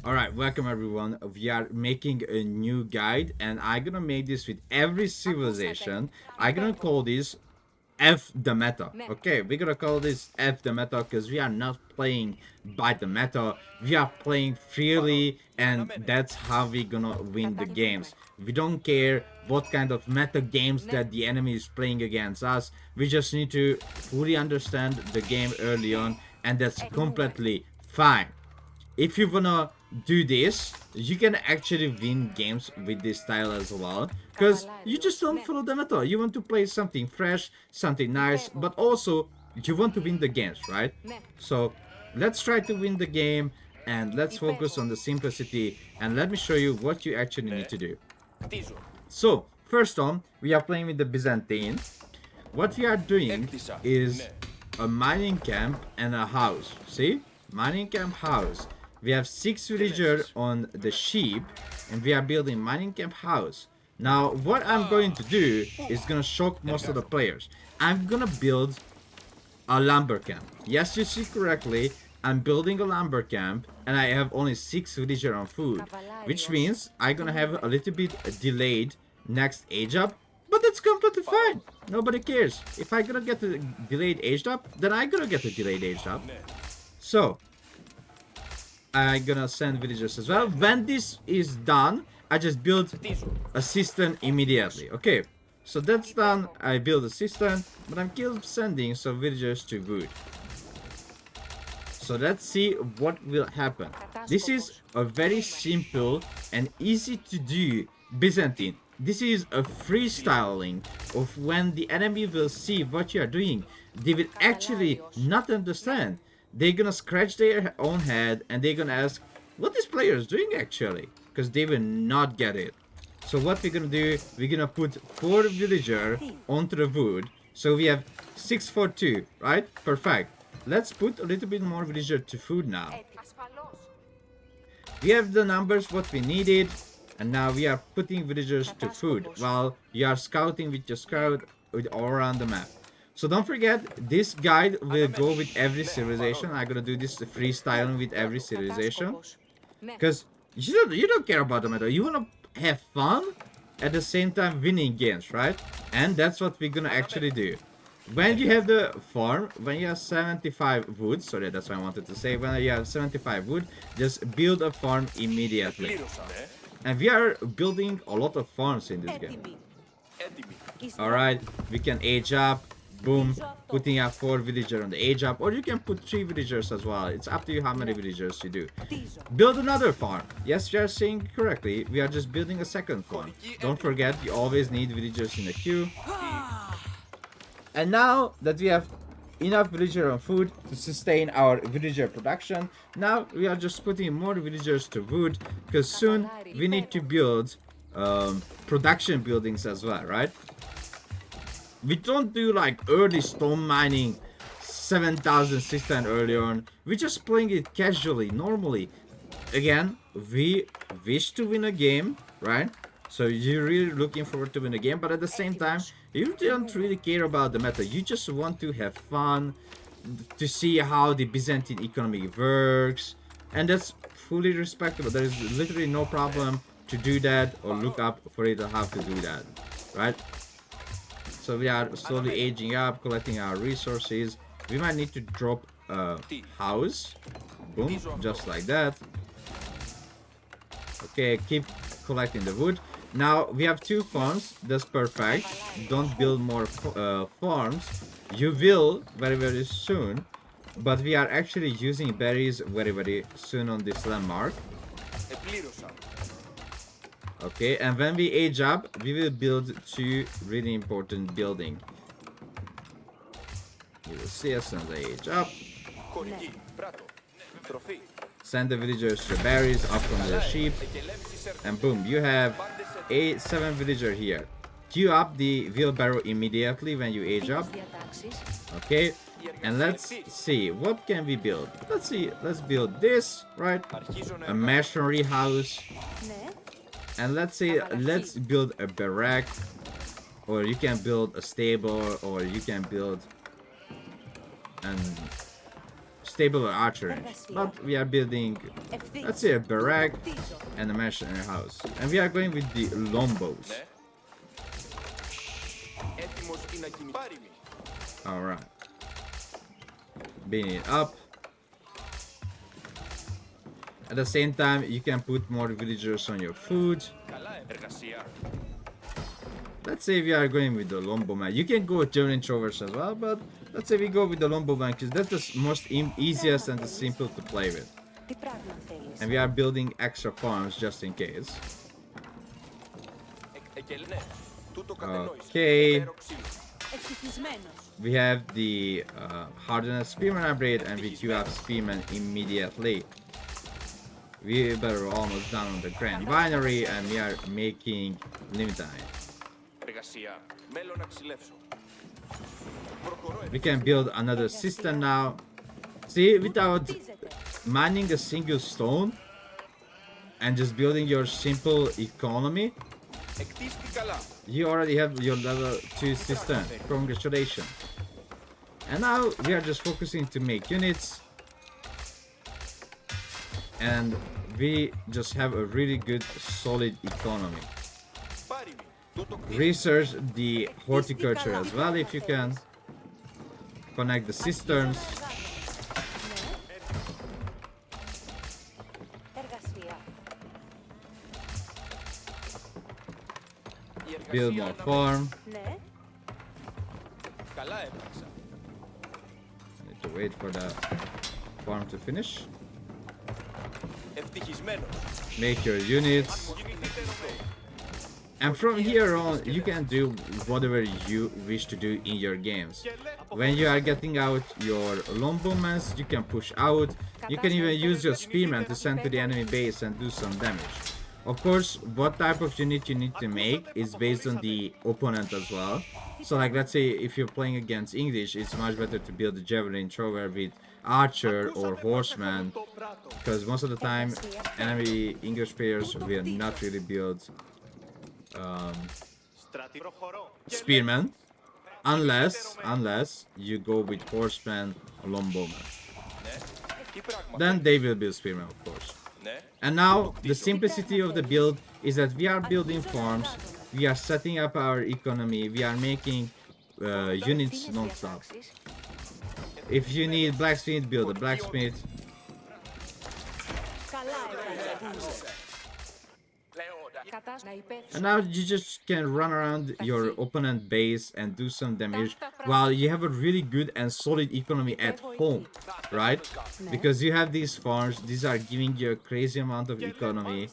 Alright, welcome everyone. We are making a new guide and I'm gonna make this with every civilization. I'm gonna call this F the meta. Okay, we're gonna call this F the meta because we are not playing by the meta. We are playing freely and that's how we're gonna win the games. We don't care what kind of meta games that the enemy is playing against us. We just need to fully understand the game early on and that's completely fine. If you wanna do this, you can actually win games with this style as well. Because you just don't follow the meta. You want to play something fresh, something nice, but also you want to win the games, right? So let's try to win the game and let's focus on the simplicity and let me show you what you actually need to do. So, first on, we are playing with the Byzantine. What we are doing is a mining camp and a house. See? Mining camp house. We have 6 villager on the sheep and we are building mining camp house. Now what I'm going to do is gonna shock most of the players. I'm gonna build a lumber camp. Yes, you see correctly. I'm building a lumber camp and I have only 6 villager on food. Which means I'm gonna have a little bit delayed next age up. But that's completely fine. Nobody cares. If I'm gonna get a delayed age up, then I'm gonna get a delayed age up. So, I'm gonna send villagers as well. When this is done, I just build a cistern immediately. Okay, so that's done. I build a cistern, but I'm still sending some villagers to wood. So let's see what will happen. This is a very simple and easy to do Byzantine. This is a freestyling of when the enemy will see what you are doing. They will actually not understand. They're gonna scratch their own head and they're gonna ask what this player is doing actually. Because they will not get it. So what we're gonna do, we're gonna put 4 villager onto the wood. So we have 6 for 2, right? Perfect. Let's put a little bit more villager to food now. We have the numbers what we needed. And now we are putting villagers to food while you are scouting with your scout all around the map. So don't forget, this guide will go with every civilization. I'm gonna do this freestyling with every civilization. Because you don't care about the meta. You wanna have fun at the same time winning games, right? And that's what we're gonna actually do. When you have the farm, when you have 75 wood, sorry, that's what I wanted to say. When you have 75 wood, just build a farm immediately. And we are building a lot of farms in this game. Alright, we can age up. Boom, putting up 4 villagers on the age up, or you can put 3 villagers as well. It's up to you how many villagers you do. Build another farm. Yes, you are saying correctly. We are just building a second farm. Don't forget, you always need villagers in the queue. And now that we have enough villager on food to sustain our villager production, now we are just putting more villagers to wood because soon we need to build production buildings as well, right? We don't do like early stone mining 7,000 cistern early on. We're just playing it casually, normally. Again, we wish to win a game, right? So you're really looking forward to win a game, but at the same time, you don't really care about the meta. You just want to have fun, to see how the Byzantine economy works, and that's fully respectable. There is literally no problem to do that or look up for it or how to do that, right? So we are slowly aging up, collecting our resources. We might need to drop a house. Boom, just like that. Okay, keep collecting the wood. Now we have 2 farms. That's perfect. Don't build more farms. You will very soon. But we are actually using berries very soon on this landmark. Okay, and when we age up, we will build 2 really important buildings. You will see as soon as I age up. Send the villagers the berries up from the sheep. And boom, you have 7 villager here. Queue up the wheelbarrow immediately when you age up. Okay, and let's see, what can we build? Let's see, let's build this, right? A masonry house. And let's say, let's build a barrack. Or you can build a stable, or you can build a stable archer range. But we are building, let's say, a barrack and a mercenary house. And we are going with the lombos. Alright. Being it up. At the same time, you can put more villagers on your food. Let's say we are going with the Lomboman. You can go with Javelin Throwers as well, but let's say we go with the Lomboman because that's the most easiest and the simple to play with. And we are building extra farms just in case. Okay. We have the Hardened Spearman upgrade, and we queue up Spearman immediately. We are almost done on the Grand Binary, and we are making Limitine. We can build another system now. See, without mining a single stone and just building your simple economy, you already have your level 2 system. Congratulations. And now we are just focusing to make units. And we just have a really good solid economy. Research the horticulture as well if you can. Connect the cisterns. Build more farm. I need to wait for the farm to finish. Make your units. And from here on, you can do whatever you wish to do in your games. When you are getting out your Lombomans, you can push out. You can even use your Spearman to send to the enemy base and do some damage. Of course, what type of unit you need to make is based on the opponent as well. So like, let's say if you're playing against English, it's much better to build a Javelin Thrower with Archer or Horseman, because most of the time enemy English players will not really build Spearman unless you go with Horseman or Lombowman. Then they will build Spearman, of course. And now the simplicity of the build is that we are building farms, we are setting up our economy, we are making units non-stop. If you need blacksmith, build a blacksmith. And now you just can run around your opponent base and do some damage while you have a really good and solid economy at home, right? Because you have these farms, these are giving you a crazy amount of economy.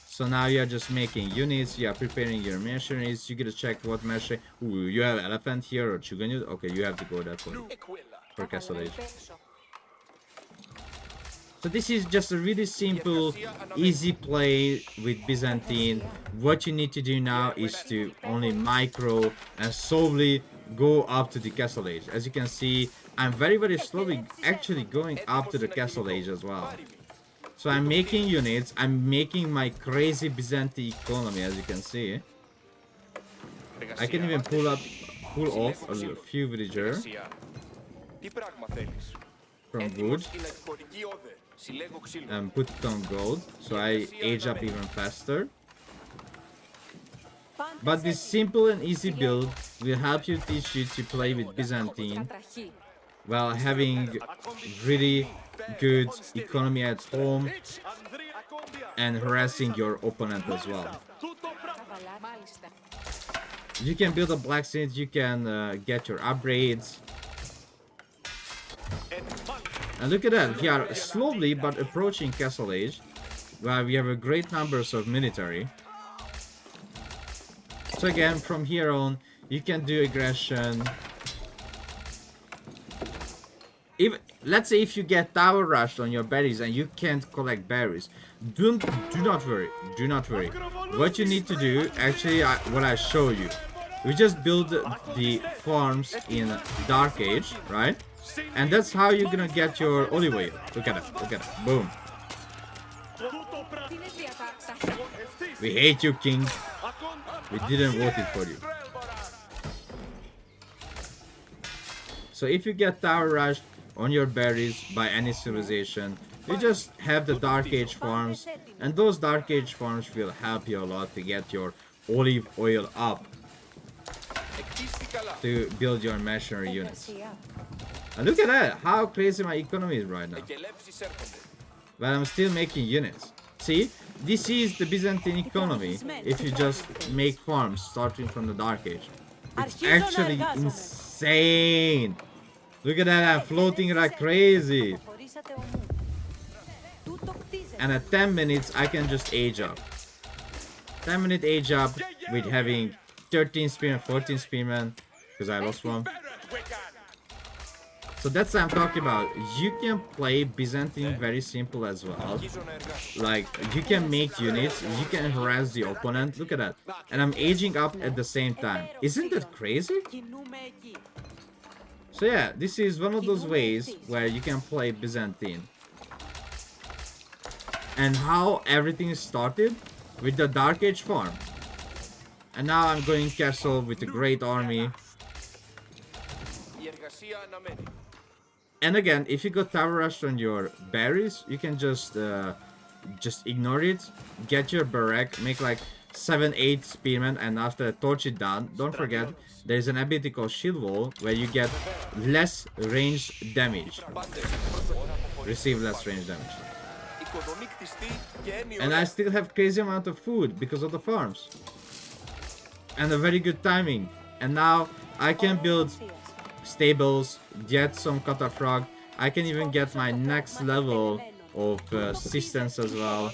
So now you are just making units, you are preparing your mercenaries, you gotta check what mercenary. Ooh, you have elephant here or Chuganut? Okay, you have to go that way for Castle Age. So this is just a really simple, easy play with Byzantine. What you need to do now is to only micro and slowly go up to the Castle Age. As you can see, I'm very slowly actually going up to the Castle Age as well. So I'm making units, I'm making my crazy Byzantine economy, as you can see. I can even pull off a few villagers from wood and put it on gold, so I age up even faster. But this simple and easy build will help you teach you to play with Byzantine while having really good economy at home and harassing your opponent as well. You can build a blacksmith, you can get your upgrades. And look at that, we are slowly but approaching Castle Age, where we have a great numbers of military. So again, from here on, you can do aggression. Let's say if you get tower rushed on your berries and you can't collect berries, do not worry, do not worry. What you need to do, actually, what I show you, we just build the farms in Dark Age, right? And that's how you're gonna get your olive oil. Look at it, boom. We hate you, king. We didn't vote it for you. So if you get tower rushed on your berries by any civilization. You just have the Dark Age farms, and those Dark Age farms will help you a lot to get your olive oil up to build your machinery units. And look at that, how crazy my economy is right now. But I'm still making units. See, this is the Byzantine economy if you just make farms starting from the Dark Age. It's actually insane. Look at that, I'm floating like crazy. And at 10 minutes, I can just age up. 10-minute age up with having 13 spearmen, 14 spearmen, because I lost one. So that's what I'm talking about. You can play Byzantine very simple as well. Like, you can make units, you can harass the opponent. Look at that. And I'm aging up at the same time. Isn't that crazy? So yeah, this is one of those ways where you can play Byzantine. And how everything started with the Dark Age farm. And now I'm going castle with a great army. And again, if you got tower rush on your berries, you can just ignore it, get your barrack, make like 7-8 spearmen, and after torch it down. Don't forget, there's an ability called shield wall where you get less ranged damage. Receive less ranged damage. And I still have crazy amount of food because of the farms. And a very good timing. And now I can build stables, get some cataphrag. I can even get my next level of assistance as well.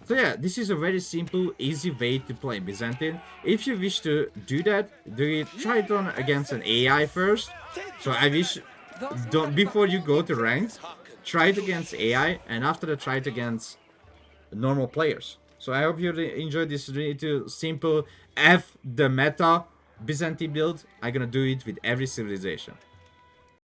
So yeah, this is a very simple, easy way to play Byzantine. If you wish to do that, try it on against an AI first. So I wish, before you go to ranked, try it against AI, and after that try it against normal players. So I hope you enjoyed this really simple F the meta Byzantine build. I'm gonna do it with every civilization.